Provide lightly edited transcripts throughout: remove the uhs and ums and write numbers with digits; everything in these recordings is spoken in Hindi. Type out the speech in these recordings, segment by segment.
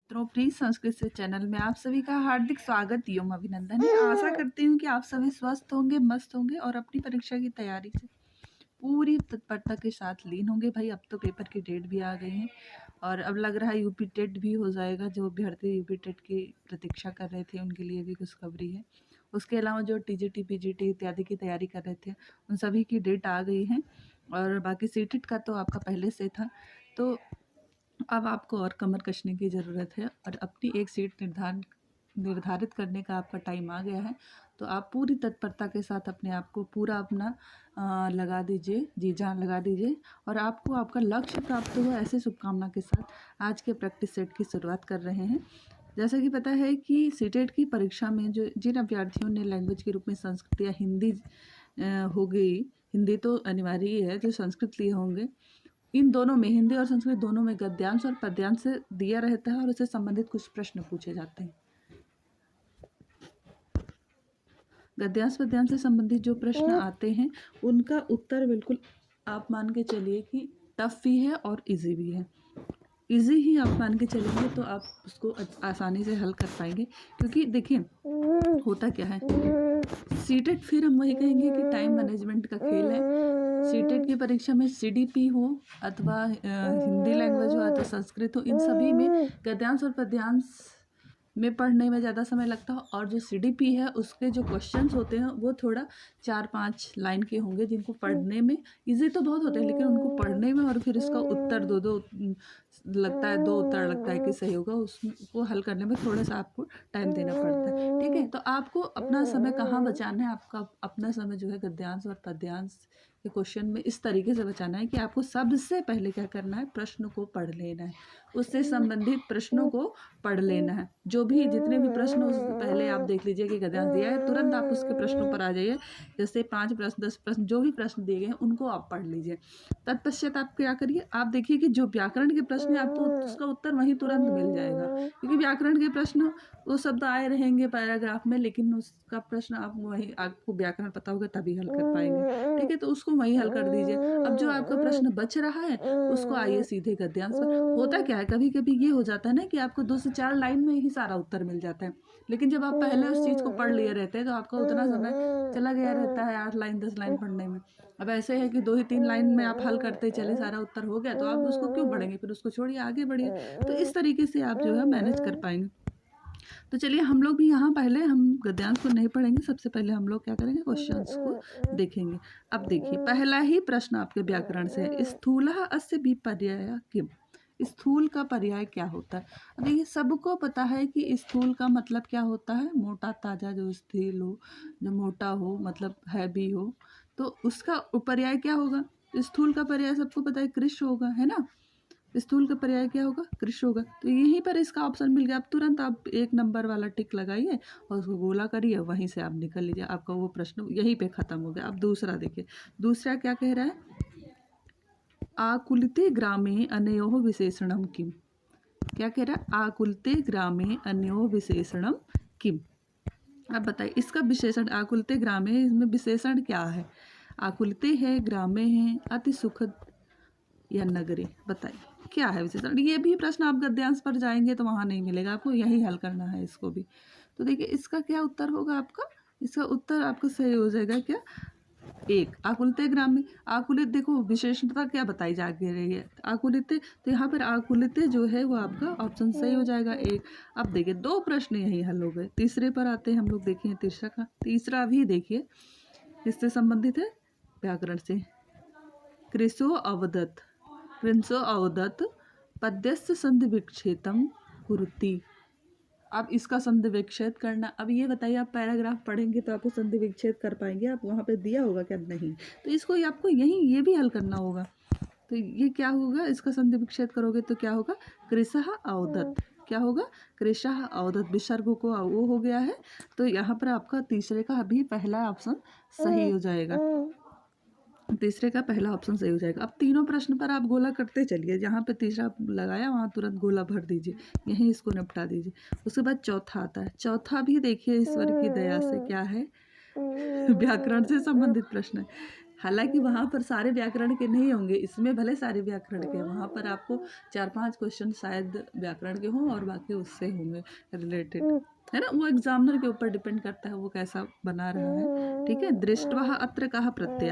तो प्लीज संस्कृत से चैनल में आप सभी का हार्दिक स्वागत एवं अभिनंदन है। आशा करती हूँ कि आप सभी स्वस्थ होंगे, मस्त होंगे और अपनी परीक्षा की तैयारी से पूरी तत्परता के साथ लीन होंगे। भाई अब तो पेपर की डेट भी आ गई है और अब लग रहा है यूपी टेट भी हो जाएगा। जो अभ्यर्थी यूपी टेट की प्रतीक्षा कर रहे थे उनके लिए भी खुशखबरी है। उसके अलावा जो टीजीटी पीजीटी इत्यादि की तैयारी कर रहे थे उन सभी की डेट आ गई है और बाकी सीटेट का तो आपका पहले से था। तो अब आपको और कमर कसने की ज़रूरत है और अपनी एक सीट निर्धारित करने का आपका टाइम आ गया है। तो आप पूरी तत्परता के साथ अपने आप को पूरा अपना लगा दीजिए, जी जान लगा दीजिए और आपको आपका लक्ष्य प्राप्त हो, ऐसे शुभकामना के साथ आज के प्रैक्टिस सेट की शुरुआत कर रहे हैं। जैसा कि पता है कि सीटेट की परीक्षा में जो जिन अभ्यर्थियों ने लैंग्वेज के रूप में संस्कृत या हिंदी हो गई, हिंदी तो अनिवार्य ही है, जो संस्कृत लिए होंगे, इन दोनों में, हिंदी और संस्कृत दोनों में गद्यांश और पद्यांश से दिया रहता है और उससे संबंधित कुछ प्रश्न पूछे जाते हैं। गद्यांश पद्यांश से संबंधित जो प्रश्न आते हैं उनका उत्तर बिल्कुल आप मान के चलिए कि टफ भी है और इजी भी है। इजी ही आप मान के चलेंगे तो आप उसको आसानी से हल कर पाएंगे, क्योंकि देखिए होता क्या है, सीटेट फिर हम वही कहेंगे कि टाइम मैनेजमेंट का खेल है। सीटेट की परीक्षा में सीडीपी हो अथवा हिंदी लैंग्वेज हो अथवा संस्कृत हो, इन सभी में गद्यांश और पद्यांश में पढ़ने में ज़्यादा समय लगता है और जो सीडीपी है उसके जो क्वेश्चंस होते हैं वो थोड़ा 4-5 लाइन के होंगे, जिनको पढ़ने में इजी तो बहुत होते हैं लेकिन उनको पढ़ने में और फिर इसका उत्तर दो लगता है, 2 उत्तर लगता है कि सही होगा, उसको हल करने में थोड़ा सा आपको टाइम देना पड़ता है। ठीक है, तो आपको अपना समय कहाँ बचाना है, आपका अपना समय जो है गद्यांश और पद्यांश के क्वेश्चन में इस तरीके से बचाना है कि आपको सबसे पहले क्या करना है, प्रश्न को पढ़ लेना है, उससे संबंधित प्रश्नों को पढ़ लेना है। जो भी जितने भी प्रश्न उस पहले आप देख लीजिए कि गद्यांश दिया है, तुरंत आप उसके प्रश्नों पर आ जाइए। जैसे 5 प्रश्न 10 प्रश्न जो भी प्रश्न दिए गए हैं उनको आप पढ़ लीजिए। तत्पश्चात आप क्या करिए, आप देखिए कि जो व्याकरण के प्रश्न है आपको उसका उत्तर वहीं तुरंत मिल जाएगा, क्योंकि व्याकरण के प्रश्न वो शब्द आए रहेंगे पैराग्राफ में, लेकिन उसका प्रश्न आप वहीं, आपको व्याकरण पता होगा तभी हल कर पाएंगे। ठीक है, तो उसको वहीं हल कर दीजिए। अब जो आपका प्रश्न बच रहा है उसको आइए सीधे गद्यांश पर। होता क्या है, कभी कभी ये हो जाता है ना कि आपको 2 से 4 लाइन में ही सारा उत्तर मिल जाता है, लेकिन जब आप पहले उस चीज़ को पढ़ लिए रहते हैं तो आपका उतना समय चला गया रहता है 8 लाइन 10 लाइन पढ़ने में। अब ऐसे है कि 2 ही 3 लाइन में आप हल करते चले, सारा उत्तर हो गया, तो आप उसको क्यों पढ़ेंगे, फिर उसको छोड़िए आगे बढ़िए। तो इस तरीके से आप जो है मैनेज कर पाएंगे। तो चलिए हम लोग भी यहाँ पहले हम गद्यांश को नहीं पढ़ेंगे, सबसे पहले हम लोग क्या करेंगे, क्वेश्चंस को देखेंगे। अब देखिए पहला ही प्रश्न आपके व्याकरण से है, स्थूलः अस्य विपर्ययः किम। स्थूल का पर्याय क्या होता है। अब देखिए सबको पता है कि स्थूल का मतलब क्या होता है, मोटा ताजा, जो स्थिर हो, जो मोटा हो, मतलब हैवी हो, तो उसका पर्याय क्या होगा। स्थूल का पर्याय सबको पता है कृश होगा, है ना। स्थूल का पर्याय क्या होगा, कृश होगा। तो यहीं पर इसका ऑप्शन मिल गया। अब तुरंत आप 1 नंबर वाला टिक लगाइए और उसको गोला करिए, वहीं से आप निकल लीजिए, आपका वो प्रश्न यहीं पे खत्म हो गया। अब दूसरा देखिए, दूसरा क्या कह रहा है, आकुलिते ग्रामे अनयोः विशेषणम किम। क्या कह रहा है, आकुलिते ग्रामे अन्यो विशेषणम किम। अब बताइए इसका विशेषण, आकुलिते ग्रामे, इसमें विशेषण क्या है। आकुलिते है, ग्रामे है, अति सुखद या नगरी, बताइए क्या है विशेषण। ये भी प्रश्न आप गद्यांश पर जाएंगे तो वहाँ नहीं मिलेगा, आपको यही हल करना है इसको भी। तो देखिए इसका क्या उत्तर होगा आपका, इसका उत्तर आपका सही हो जाएगा क्या, 1 आकुलित ग्राम में। आकुलित देखो विशेषणता क्या बताई जा रही है, आकुलित, तो यहाँ पर आकुलित जो है वो आपका ऑप्शन सही हो जाएगा 1। अब देखिए 2 प्रश्न यही हल हो गए। तीसरे पर आते हैं हम लोग, देखिए तीसरा का, तीसरा भी देखिए किससे संबंधित है, व्याकरण से। कृशो अवदत्, कृंसो अवदत् पद्यस्य संधि विक्षेपम कुरुति। अब इसका संधि विच्छेद करना, अब ये बताइए आप पैराग्राफ पढ़ेंगे तो आपको संधि विच्छेद कर पाएंगे, आप वहाँ पे दिया होगा क्या, नहीं। तो इसको आपको यही ये भी हल करना होगा। तो ये क्या होगा, इसका संधि विच्छेद करोगे तो क्या होगा, कृशः अवदत्, क्या होगा, कृशः अवदत्, विसर्ग को वो हो गया है। तो यहाँ पर आपका तीसरे का अभी पहला ऑप्शन सही हो जाएगा, तीसरे का पहला ऑप्शन सही हो जाएगा। अब तीनों प्रश्न पर आप गोला करते चलिए, जहाँ पे तीसरा लगाया वहाँ तुरंत गोला भर दीजिए, यहीं इसको निपटा दीजिए। उसके बाद चौथा आता है, चौथा भी देखिए ईश्वर की दया से क्या है, व्याकरण से संबंधित प्रश्न है। हालांकि वहाँ पर सारे व्याकरण के नहीं होंगे, इसमें भले सारे व्याकरण के, वहाँ पर आपको 4-5 क्वेश्चन शायद व्याकरण के हों और बाकी उससे होंगे रिलेटेड, है ना। वो एग्जामिनर के ऊपर डिपेंड करता है वो कैसा बना रहा है, ठीक है। दृष्टवा अत्र कहा प्रत्यय,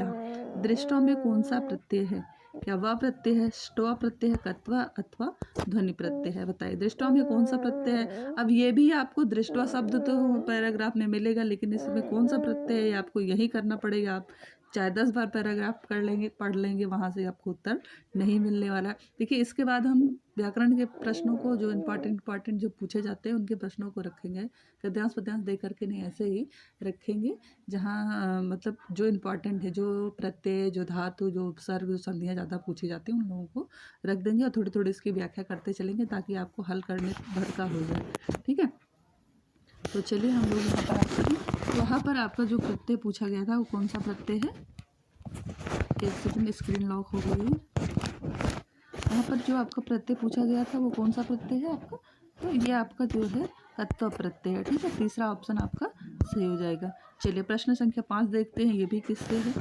दृष्टवा में कौन सा प्रत्यय है, क्या वा प्रत्यय है, स्टवा प्रत्यय है, कत्वा अथवा ध्वनि प्रत्यय है, बताइए दृष्टवा में कौन सा प्रत्यय है। अब ये भी आपको दृष्टवा शब्द तो पैराग्राफ में मिलेगा, लेकिन इसमें कौन सा प्रत्यय है आपको यही करना पड़ेगा। आप चाहे 10 बार पैराग्राफ कर लेंगे, पढ़ लेंगे, वहाँ से आपको उत्तर नहीं मिलने वाला है। देखिए इसके बाद हम व्याकरण के प्रश्नों को जो इम्पॉर्टेंट जो पूछे जाते हैं उनके प्रश्नों को रखेंगे, गद्यांश पद्यांश दे करके नहीं, ऐसे ही रखेंगे जहाँ मतलब जो इम्पॉर्टेंट है, जो प्रत्यय, जो धातु, जो उपसर्ग, जो संधियाँ ज़्यादा पूछी जाती हैं उन लोगों को रख देंगे और थोड़ी थोड़ी इसकी व्याख्या करते चलेंगे ताकि आपको हल करने भर का हो जाए, ठीक है। तो चलिए हम लोग यहाँ पर आते हैं। वहाँ पर आपका जो प्रत्यय पूछा गया था वो कौन सा प्रत्यय है, एक सेकंड स्क्रीन लॉक हो गई है। वहाँ पर जो आपका प्रत्यय पूछा गया था वो कौन सा प्रत्यय है आपका, तो ये आपका जो है तत्व प्रत्यय है, ठीक है। तीसरा ऑप्शन आपका सही हो जाएगा। चलिए प्रश्न संख्या 5 देखते हैं, ये भी किससे है।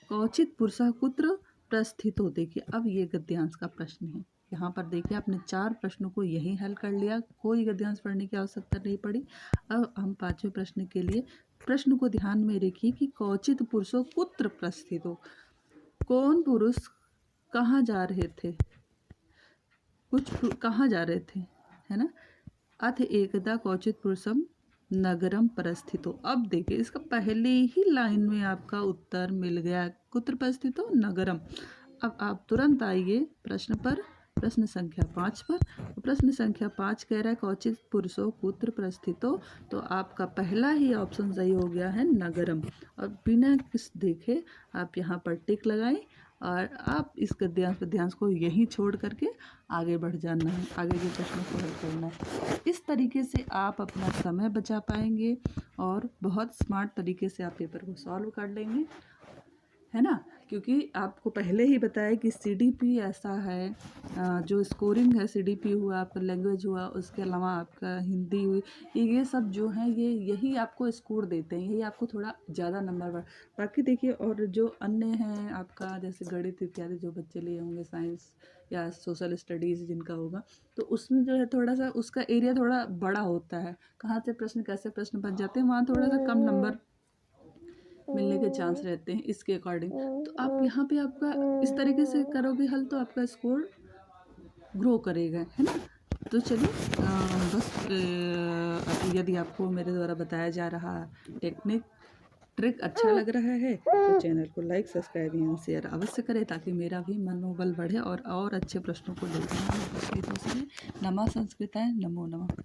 कौचित पुरुषः कुत्र प्रस्थितो, देखिए अब ये गद्यांश का प्रश्न है। यहाँ पर देखिए आपने 4 प्रश्नों को यही हल कर लिया, कोई गद्यांश पढ़ने की आवश्यकता नहीं पड़ी। अब हम 5वें प्रश्न के लिए प्रश्न को ध्यान में रखिए कि कौचित पुरुषो कुत्र प्रस्थितो, कौन पुरुष कहाँ जा रहे थे, कहाँ जा रहे थे, है ना। अथ एकदा कौचित पुरुषम नगरम परस्थितो, अब देखिए इसका पहले ही लाइन में आपका उत्तर मिल गया, कुत्र परस्थितो नगरम। अब आप तुरंत आइए प्रश्न पर, प्रश्न संख्या 5 पर। प्रश्न संख्या 5 कह रहा है कौचित पुरुषो कुत्र प्रस्थितो, तो आपका पहला ही ऑप्शन सही हो गया है नगरम। और बिना किस देखे आप यहाँ पर टिक लगाएं और आप इस गद्यांश को यहीं छोड़ करके आगे बढ़ जाना है, आगे के प्रश्नों को हल करना है। इस तरीके से आप अपना समय बचा पाएंगे और बहुत स्मार्ट तरीके से आप पेपर को सॉल्व कर लेंगे, है ना। क्योंकि आपको पहले ही बताया कि सीडीपी ऐसा है, जो स्कोरिंग है, सीडीपी हुआ, आपका लैंग्वेज हुआ, उसके अलावा आपका हिंदी हुई, ये सब जो है ये यही आपको स्कोर देते हैं, यही आपको थोड़ा ज़्यादा नंबर। बाकी देखिए और जो अन्य हैं आपका जैसे गणित इत्यादि जो बच्चे लिए होंगे, साइंस या सोशल स्टडीज़ जिनका होगा, तो उसमें जो है थोड़ा सा उसका एरिया थोड़ा बड़ा होता है, कहाँ से प्रश्न कैसे प्रश्न बन जाते हैं, वहाँ थोड़ा सा कम नंबर मिलने के चांस रहते हैं इसके अकॉर्डिंग। तो आप यहाँ पे आपका इस तरीके से करोगे हल तो आपका स्कोर ग्रो करेगा, है ना। तो चलिए बस यदि आपको मेरे द्वारा बताया जा रहा ट्रिक अच्छा लग रहा है तो चैनल को लाइक, सब्सक्राइब एवं शेयर अवश्य करें ताकि मेरा भी मनोबल बढ़े और अच्छे प्रश्नों को लेकर उपस्थित हो सके। नमः संस्कृताय, नमो नमः।